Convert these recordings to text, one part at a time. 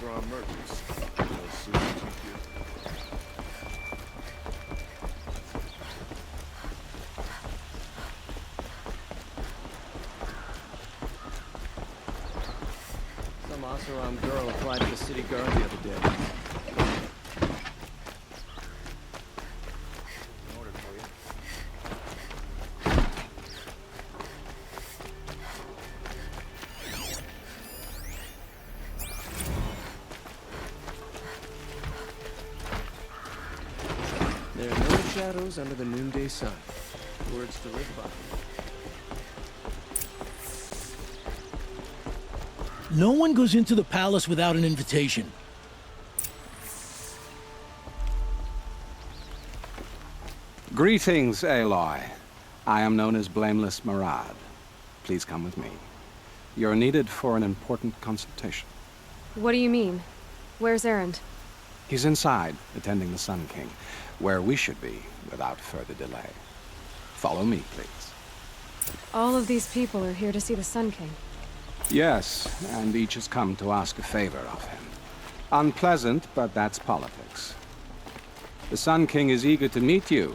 Oseram murders. They'll soon keep you. Some Oseram girl applied to the city guard the other day. There are no shadows under the noonday sun. Words to live by. No one goes into the palace without an invitation. Greetings, Aloy. I am known as Blameless Murad. Please come with me. You're needed for an important consultation. What do you mean? Where's Erend? He's inside, attending the Sun King, where we should be without further delay. Follow me, please. All of these people are here to see the Sun King. Yes, and each has come to ask a favor of him. Unpleasant, but that's politics. The Sun King is eager to meet you,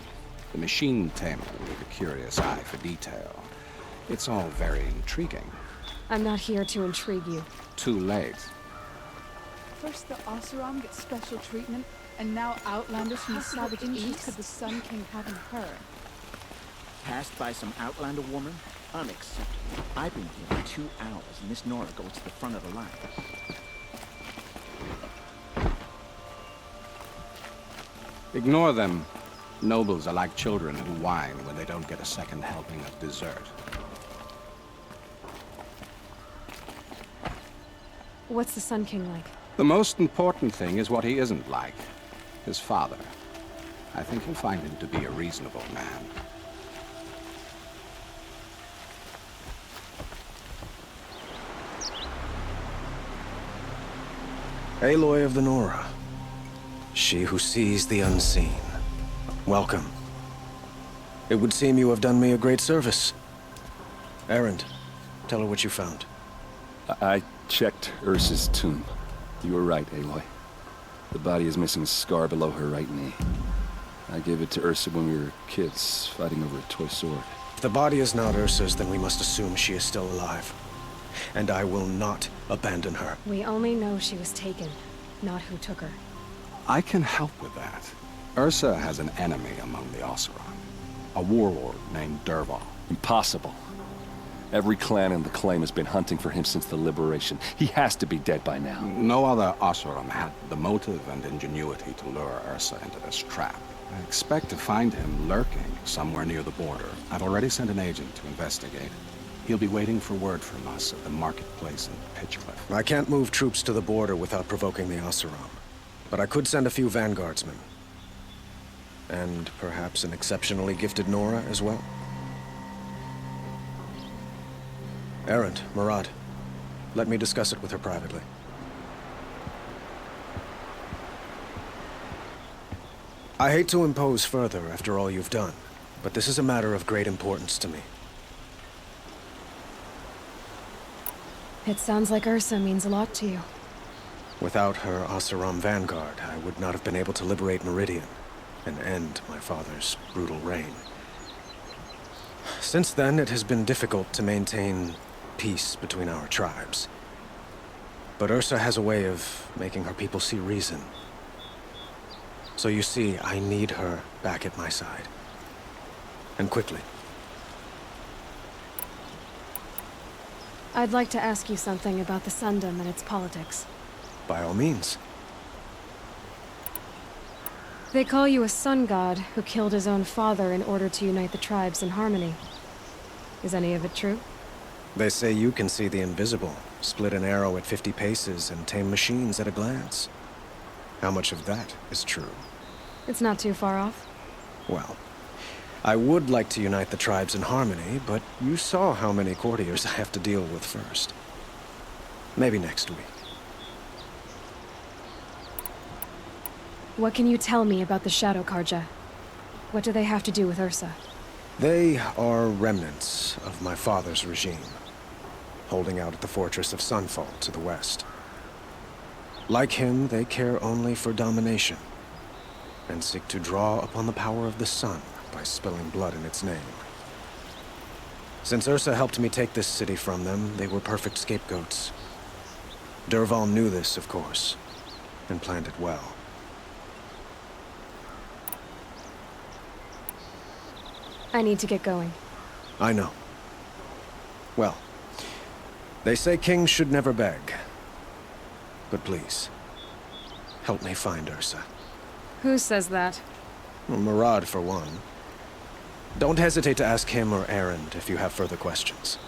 the machine tamer with a curious eye for detail. It's all very intriguing. I'm not here to intrigue you. Too late. First the Oseram get special treatment, and now Outlanders from the savage east could the Sun King having her. Passed by some Outlander woman? Unacceptable. I've been here for 2 hours, and Miss Nora goes to the front of the line. Ignore them. Nobles are like children who whine when they don't get a second helping of dessert. What's the Sun King like? The most important thing is what he isn't like. His father. I think you'll find him to be a reasonable man. Aloy of the Nora. She who sees the unseen. Welcome. It would seem you have done me a great service. Erend, tell her what you found. I checked Ursa's tomb. You were right, Aloy. The body is missing a scar below her right knee. I gave it to Ursa when we were kids, fighting over a toy sword. If the body is not Ursa's, then we must assume she is still alive. And I will not abandon her. We only know she was taken, not who took her. I can help with that. Ursa has an enemy among the Oseram. A warlord named Dervahl. Impossible. Every clan in the claim has been hunting for him since the liberation. He has to be dead by now. No other Oseram had the motive and ingenuity to lure Ursa into this trap. I expect to find him lurking somewhere near the border. I've already sent an agent to investigate. He'll be waiting for word from us at the marketplace in Pitchcliff. I can't move troops to the border without provoking the Oseram. But I could send a few vanguardsmen. And perhaps an exceptionally gifted Nora as well. Erend, Murad, let me discuss it with her privately. I hate to impose further after all you've done, but this is a matter of great importance to me. It sounds like Ursa means a lot to you. Without her Oseram vanguard, I would not have been able to liberate Meridian and end my father's brutal reign. Since then, it has been difficult to maintain peace between our tribes. But Ursa has a way of making her people see reason. So you see, I need her back at my side. And quickly. I'd like to ask you something about the Sundom and its politics. By all means. They call you a sun god who killed his own father in order to unite the tribes in harmony. Is any of it true? They say you can see the invisible, split an arrow at 50 paces, and tame machines at a glance. How much of that is true? It's not too far off. Well, I would like to unite the tribes in harmony, but you saw how many courtiers I have to deal with first. Maybe next week. What can you tell me about the Shadow Karja? What do they have to do with Ursa? They are remnants of my father's regime, holding out at the fortress of Sunfall to the west. Like him, they care only for domination, and seek to draw upon the power of the sun by spilling blood in its name. Since Ursa helped me take this city from them, they were perfect scapegoats. Dervahl knew this, of course, and planned it well. I need to get going. I know. Well, they say kings should never beg. But please, help me find Ursa. Who says that? Well, Murad, for one. Don't hesitate to ask him or Erend if you have further questions.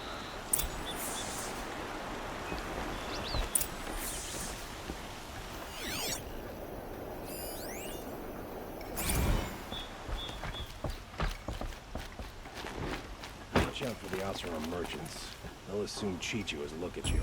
Watch out for the Oseram merchants. They'll as soon cheat you as look at you.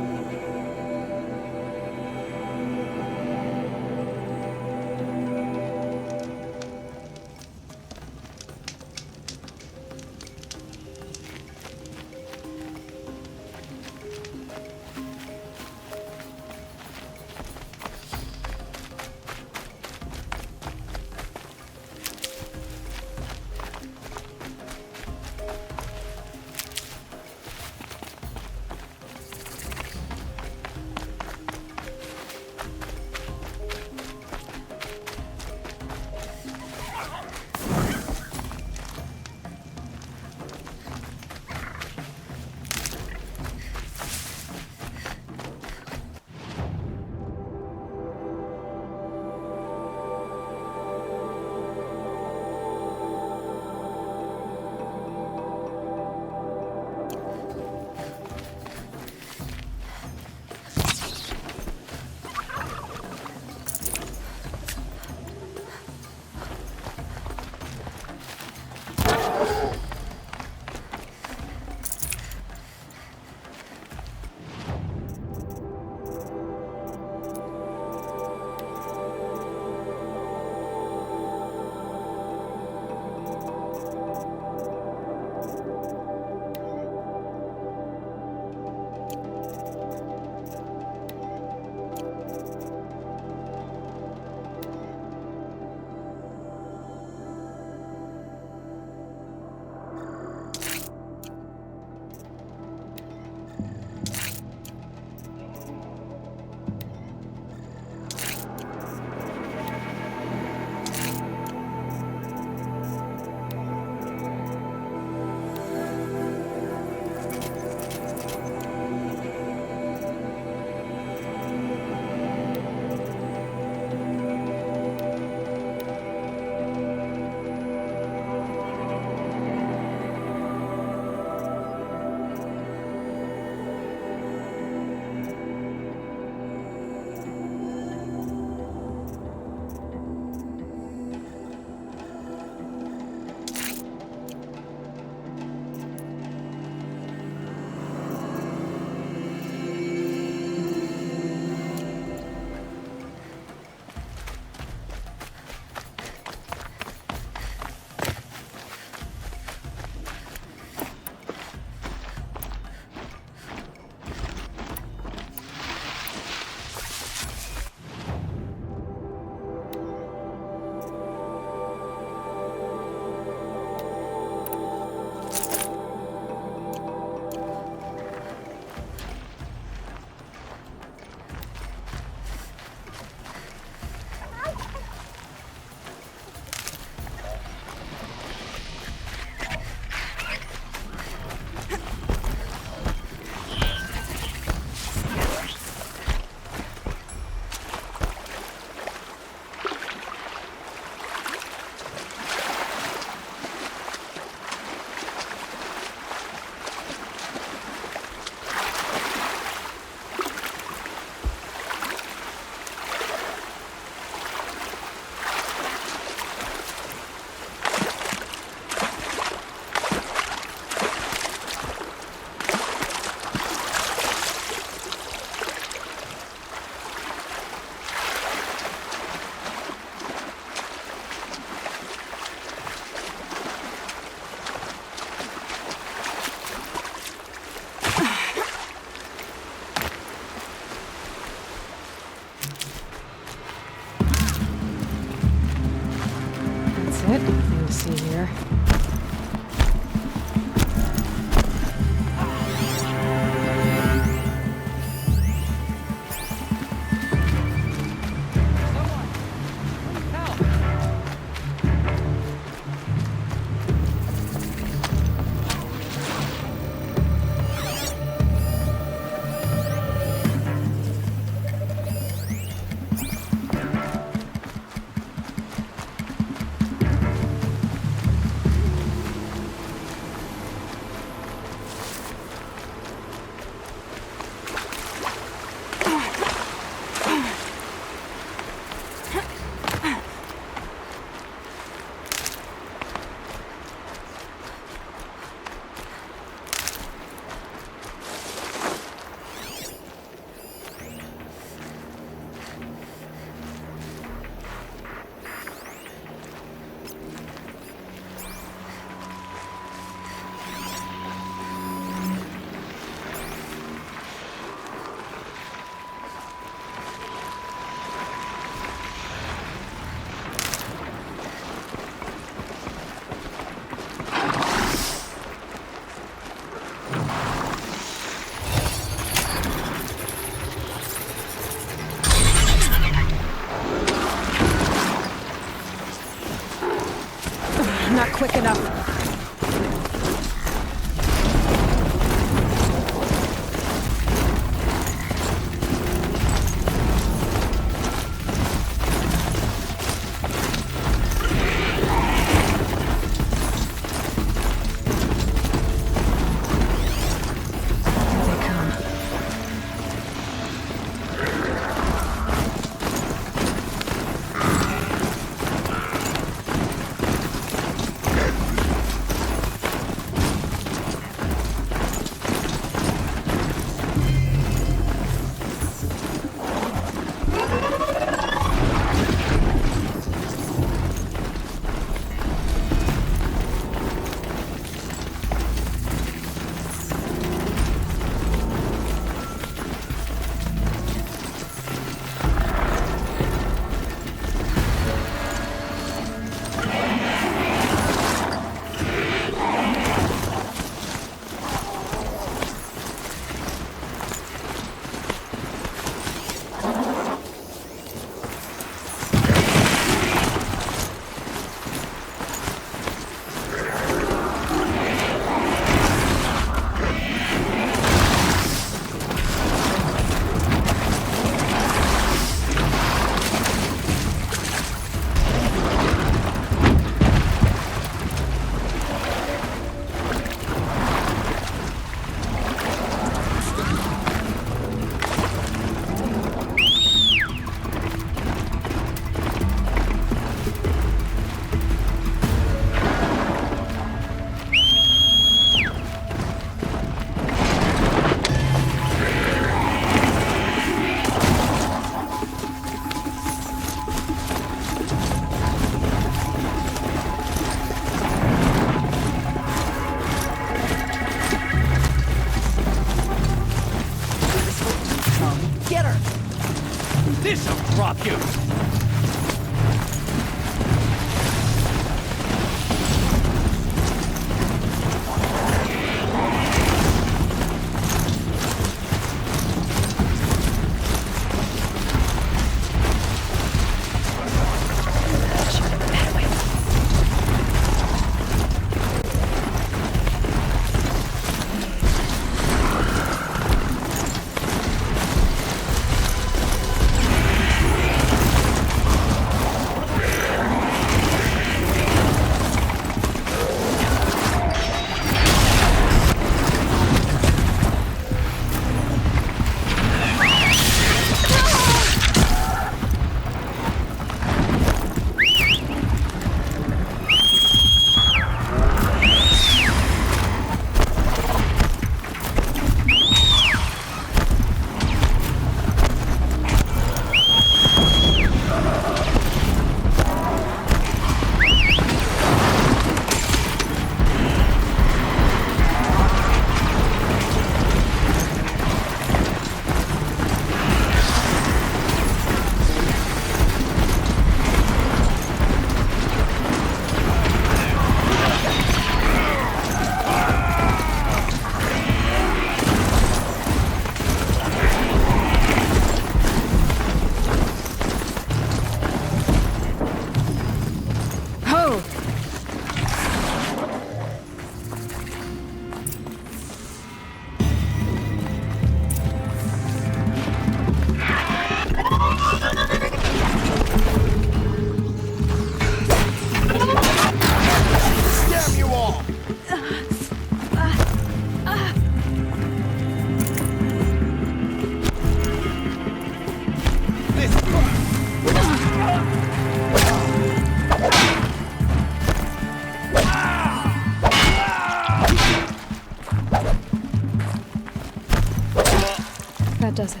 That does it.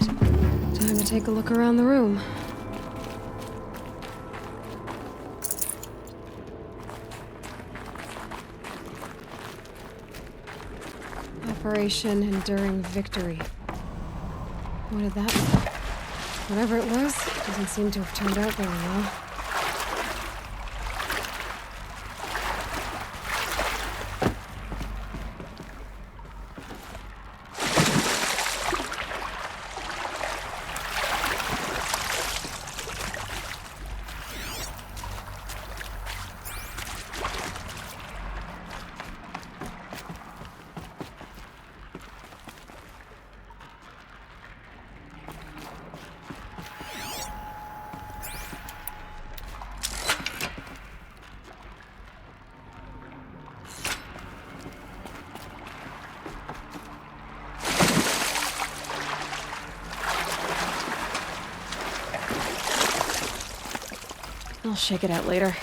Time to take a look around the room. Operation Enduring Victory. What did that mean? Whatever it was, doesn't seem to have turned out very well. I'll shake it out later.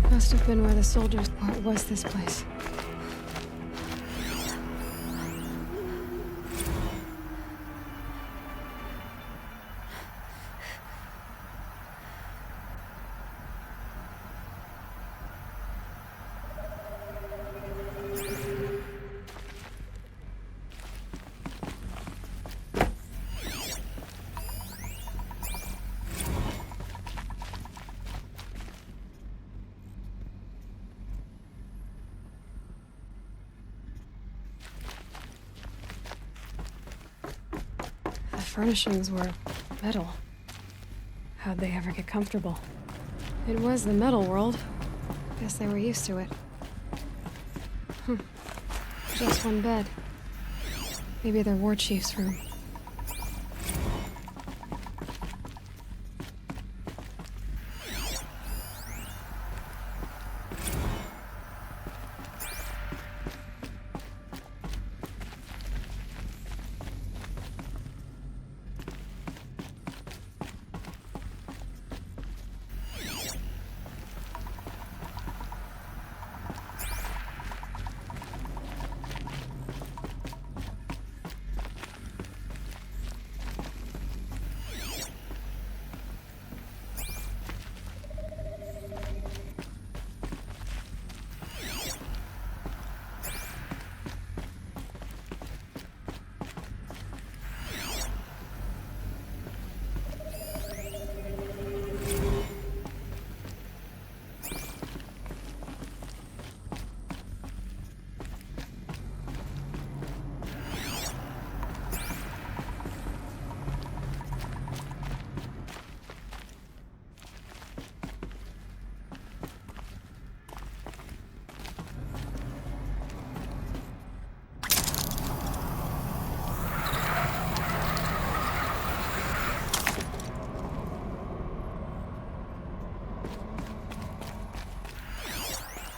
Must have been where the soldiers... Or was this place? The furnishings were metal. How'd they ever get comfortable? It was the metal world. Guess they were used to it. Just one bed. Maybe their war chief's room.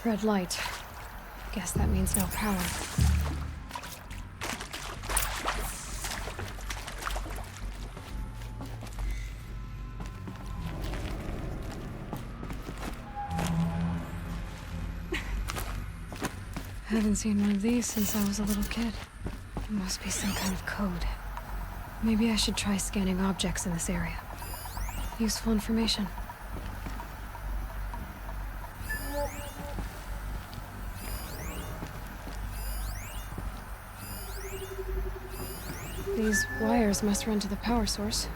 Red light. Guess that means no power. Haven't seen one of these since I was a little kid. It must be some kind of code. Maybe I should try scanning objects in this area. Useful information. These wires must run to the power source.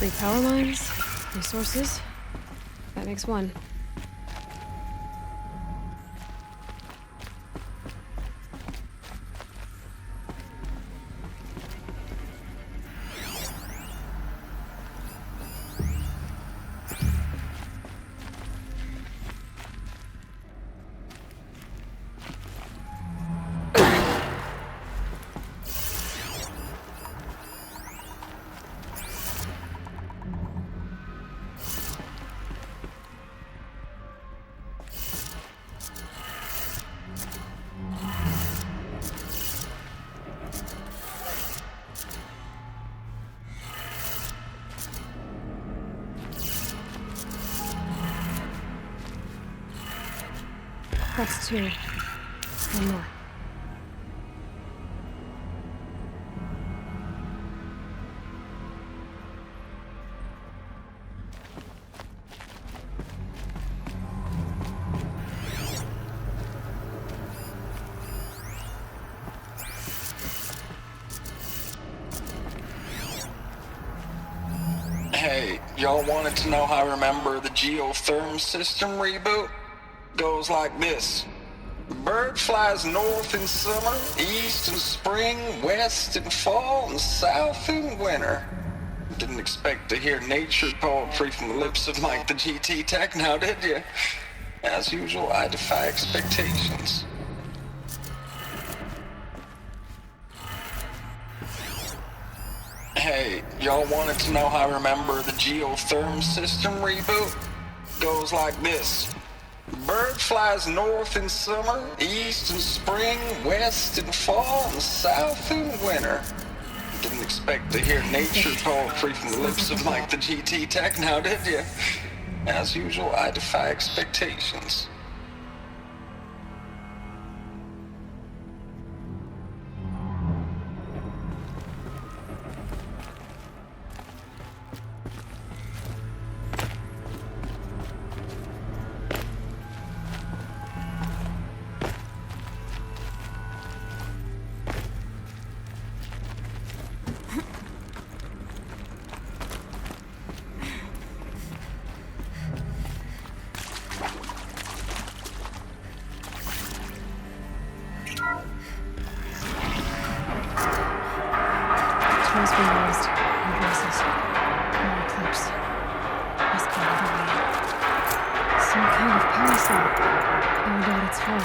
Three power lines, resources. That makes one. That's 2. One more. Hey, y'all wanted to know how I remember the geotherm system reboot? Goes like this. Bird flies north in summer, east in spring, west in fall, and south in winter. Didn't expect to hear nature poetry from the lips of Mike the GT Tech now, did you? As usual, I defy expectations. Hey, y'all wanted to know how I remember the geotherm system reboot? Goes like this. Bird flies north in summer, east in spring, west in fall, and south in winter. Didn't expect to hear nature poetry from the lips of Mike the GT Tech now, did you? As usual, I defy expectations. Tools being used. Addresses. More clips. Must be another way. Some kind of power saw. I wonder what it's for.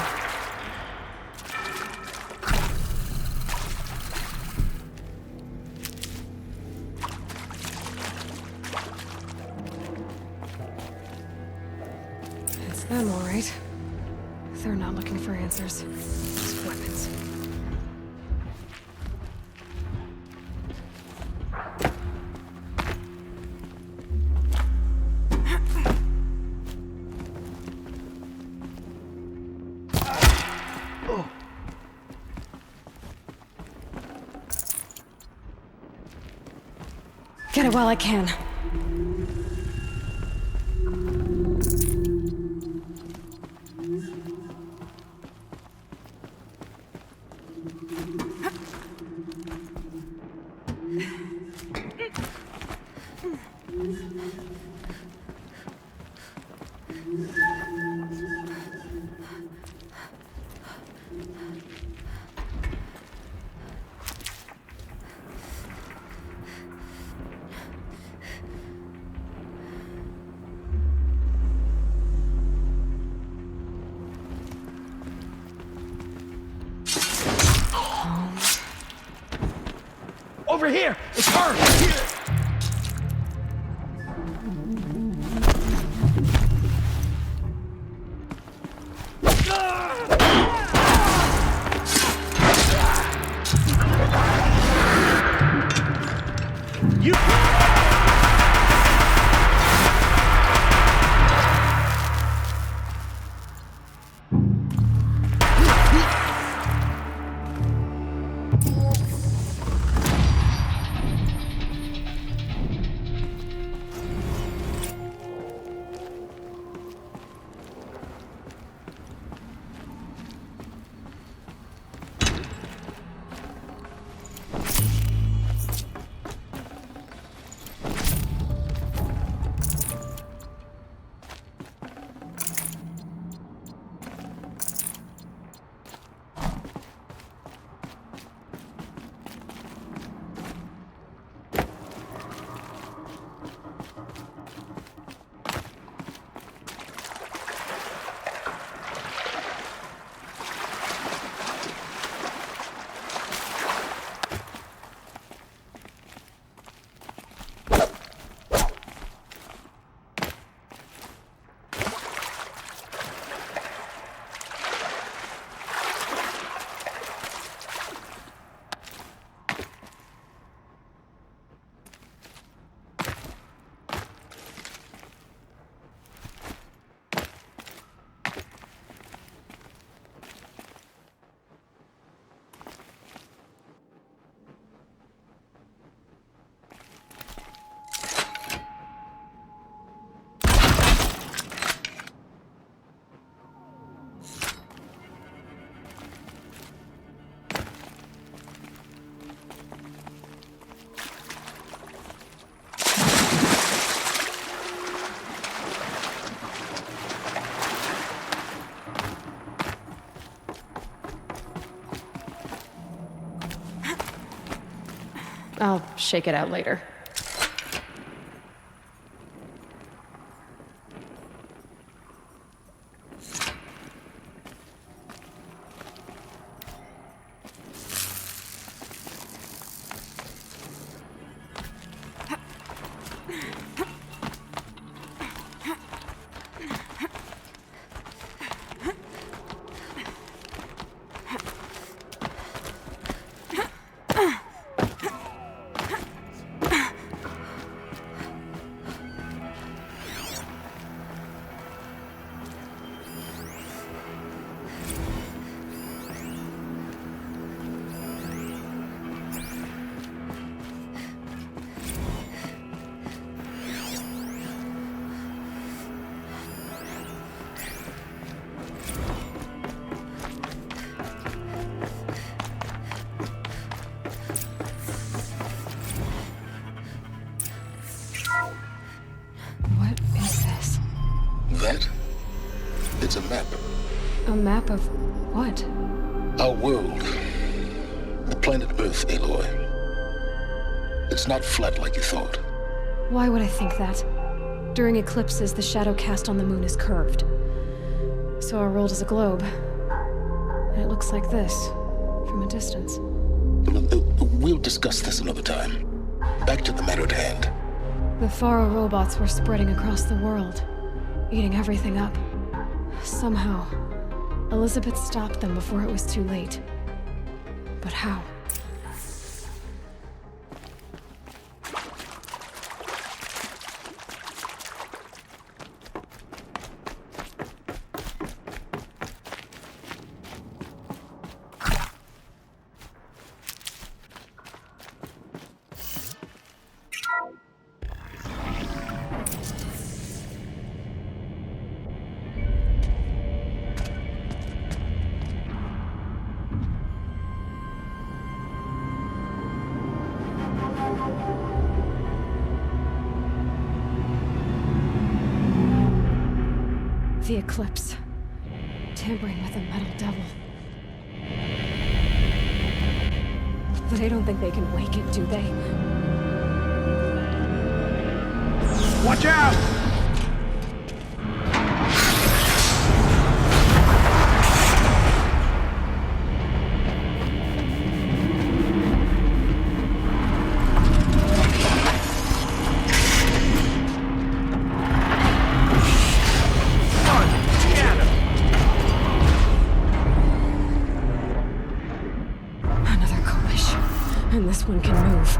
It's them, all right. They're not looking for answers. Just weapons. Get it while I can. Over here! It's her! Here! You... I'll shake it out later. What is this? That? It's a map. A map of what? Our world. The planet Earth, Aloy. It's not flat like you thought. Why would I think that? During eclipses, the shadow cast on the moon is curved. So our world is a globe. And it looks like this, from a distance. We'll discuss this another time. Back to the matter at hand. The Faro robots were spreading across the world, eating everything up. Somehow, Elizabeth stopped them before it was too late. But how? The eclipse. Tampering with a metal devil. But I don't think they can wake it, do they? Watch out! And this one can move.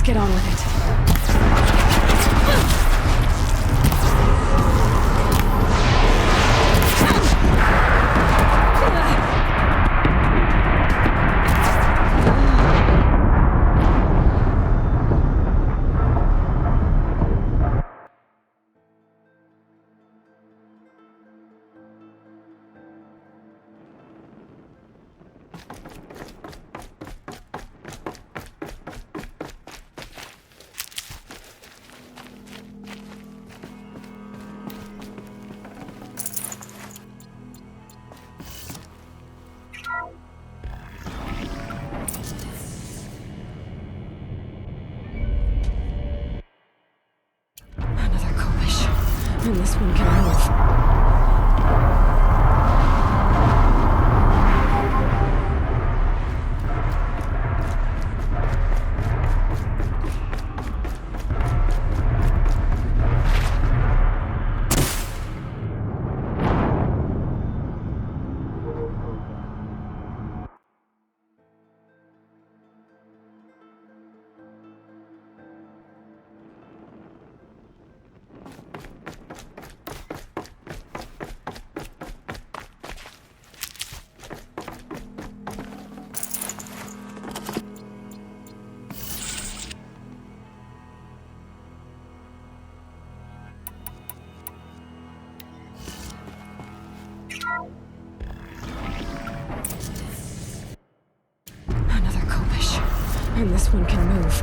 Get on with it. And this one can move. Another Kopish. And this one can move.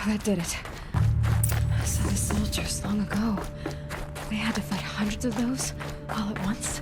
That did it. So the soldiers long ago, they had to fight hundreds of those all at once?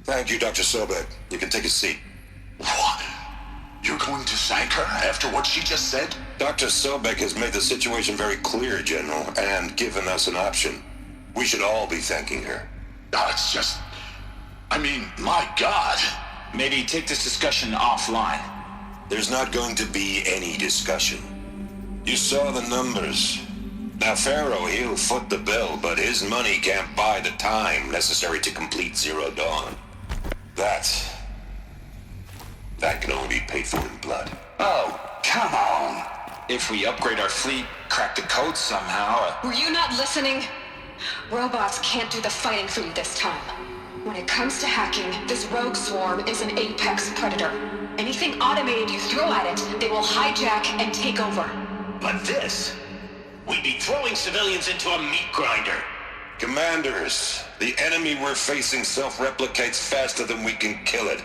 Thank you, Dr. Sobek. You can take a seat. What? You're going to thank her after what she just said? Dr. Sobek has made the situation very clear, General, and given us an option. We should all be thanking her. No, it's just... I mean, my God. Maybe take this discussion offline. There's not going to be any discussion. You saw the numbers. Now, Pharaoh, he'll foot the bill, but his money can't buy the time necessary to complete Zero Dawn. That can only be paid for in blood. Oh, come on. If we upgrade our fleet, crack the code somehow... Were you not listening? Robots can't do the fighting for you this time. When it comes to hacking, this rogue swarm is an apex predator. Anything automated you throw at it, they will hijack and take over. But this? We'd be throwing civilians into a meat grinder. Commanders, the enemy we're facing self-replicates faster than we can kill it.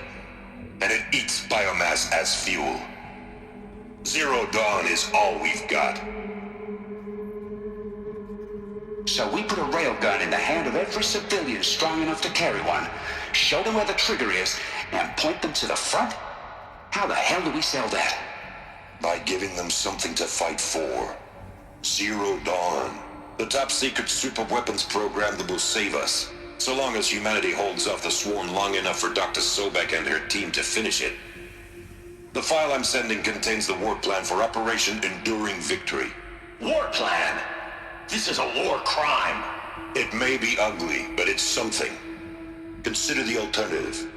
And it eats biomass as fuel. Zero Dawn is all we've got. So we put a railgun in the hand of every civilian strong enough to carry one, show them where the trigger is, and point them to the front? How the hell do we sell that? By giving them something to fight for. Zero Dawn. The top-secret super-weapons program that will save us. So long as humanity holds off the swarm long enough for Dr. Sobek and her team to finish it. The file I'm sending contains the war plan for Operation Enduring Victory. War plan? This is a war crime. It may be ugly, but it's something. Consider the alternative.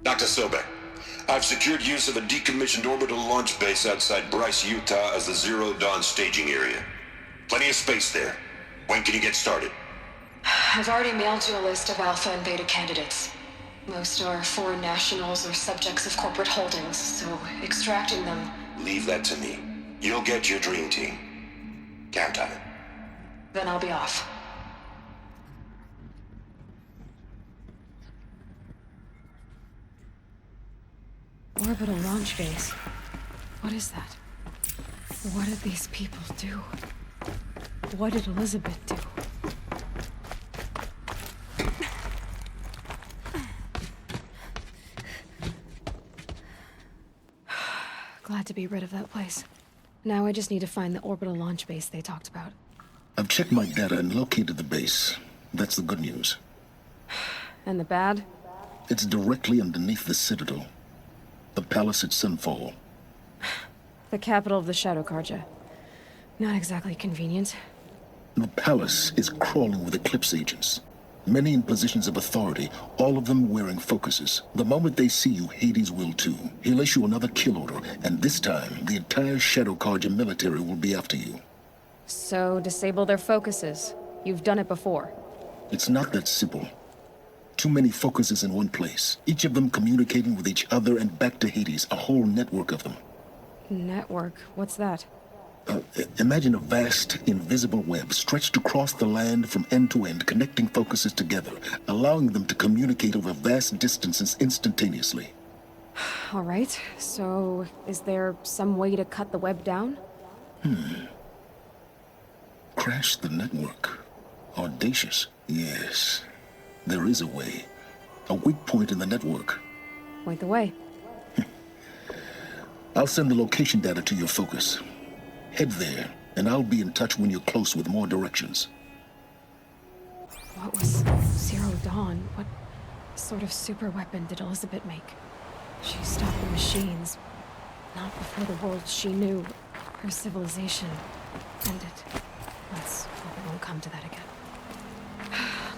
Dr. Sobek, I've secured use of a decommissioned orbital launch base outside Bryce, Utah as the Zero Dawn staging area. Plenty of space there. When can you get started? I've already mailed you a list of alpha and beta candidates. Most are foreign nationals or subjects of corporate holdings, so extracting them... Leave that to me. You'll get your dream team. Count on it. Then I'll be off. Orbital launch base. What is that? What did these people do? What did Elizabeth do? Glad to be rid of that place. Now I just need to find the orbital launch base they talked about. I've checked my data and located the base. That's the good news. And the bad? It's directly underneath the Citadel. The palace at Sunfall. The capital of the Shadow Carja. Not exactly convenient. The palace is crawling with Eclipse agents. Many in positions of authority, all of them wearing focuses. The moment they see you, Hades will too. He'll issue another kill order, and this time, the entire Shadow Carja military will be after you. So, disable their focuses. You've done it before. It's not that simple. Too many focuses in one place, each of them communicating with each other and back to Hades, a whole network of them. Network? What's that? Imagine a vast, invisible web stretched across the land from end to end, connecting focuses together, allowing them to communicate over vast distances instantaneously. All right, so is there some way to cut the web down? Crash the network. Audacious. Yes, there is a way. A weak point in the network. Point the way. I'll send the location data to your focus. Head there, and I'll be in touch when you're close with more directions. What was Zero Dawn? What sort of super weapon did Elizabeth make? She stopped the machines. Not before the world she knew, her civilization, ended. Let's hope it won't come to that again.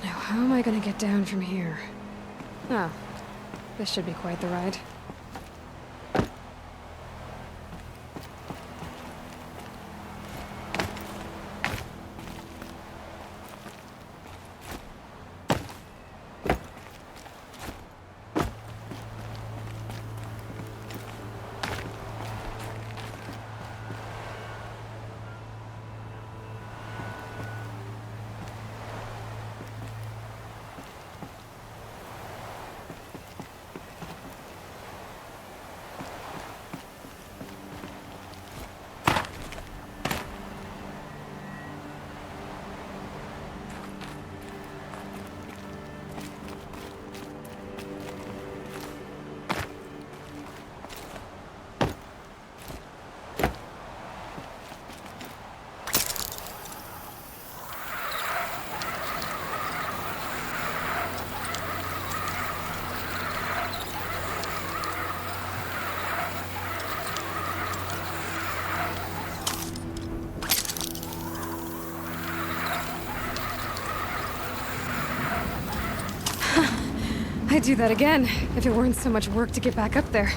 Now, how am I gonna get down from here? Oh, this should be quite the ride. I'd do that again, if it weren't so much work to get back up there.